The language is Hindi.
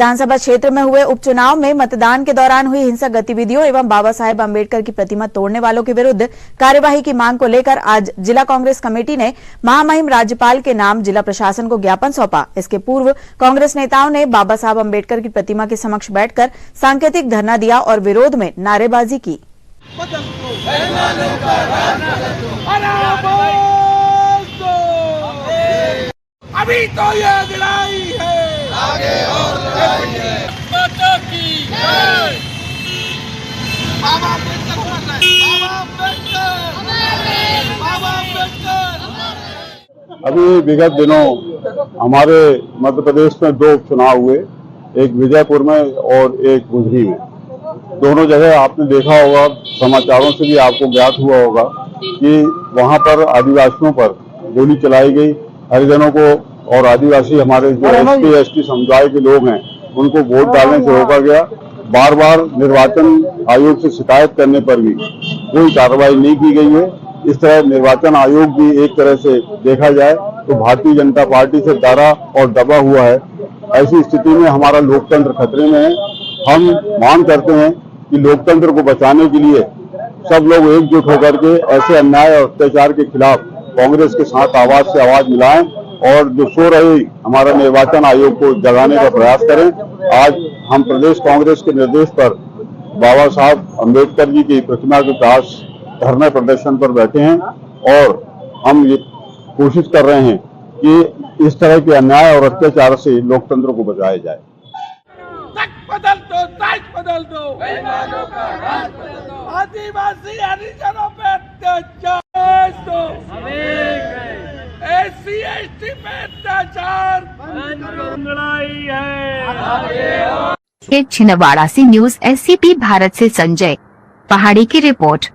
विधानसभा क्षेत्र में हुए उपचुनाव में मतदान के दौरान हुई हिंसक गतिविधियों एवं बाबा साहेब अम्बेडकर की प्रतिमा तोड़ने वालों के विरुद्ध कार्यवाही की मांग को लेकर आज जिला कांग्रेस कमेटी ने महामहिम राज्यपाल के नाम जिला प्रशासन को ज्ञापन सौंपा। इसके पूर्व कांग्रेस नेताओं ने बाबा साहेब अम्बेडकर की प्रतिमा के समक्ष बैठकर सांकेतिक धरना दिया और विरोध में नारेबाजी की। अभी तो ये लड़ाई है, आगे और लड़ाई माता की जय। बाबा अम्बेडकर, बाबा अम्बेडकर। अभी विगत दिनों हमारे मध्य प्रदेश में दो उपचुनाव हुए, एक विजयपुर में और एक गुजरी में। दोनों जगह आपने देखा होगा, समाचारों से भी आपको ज्ञात हुआ होगा कि वहां पर आदिवासियों पर गोली चलाई गई। हरिजनों को और आदिवासी हमारे जो एसटी एसटी समुदाय के लोग हैं उनको वोट डालने से रोका गया। बार बार निर्वाचन आयोग से शिकायत करने पर भी कोई कार्रवाई नहीं की गई है। इस तरह निर्वाचन आयोग भी एक तरह से देखा जाए तो भारतीय जनता पार्टी से डरा और दबा हुआ है। ऐसी स्थिति में हमारा लोकतंत्र खतरे में है। हम मांग करते हैं कि लोकतंत्र को बचाने के लिए सब लोग एकजुट होकर के ऐसे अन्याय और अत्याचार के खिलाफ कांग्रेस के साथ आवाज से आवाज मिलाएं और जो सो रहे हमारा निर्वाचन आयोग को जगाने का प्रयास करें। आज हम प्रदेश कांग्रेस के निर्देश पर बाबा साहब अम्बेडकर जी की प्रतिमा के पास धरने प्रदर्शन पर बैठे हैं और हम ये कोशिश कर रहे हैं कि इस तरह के अन्याय और अत्याचार से लोकतंत्र को बचाया जाए। बदल दो, ताज बदल दो, आदिवासी हरिजनों पे अत्याचार दो, एससी एसटी पे अत्याचार लड़ाई है। छिंदवाड़ा से न्यूज SCP भारत से संजय पहाड़ी की रिपोर्ट।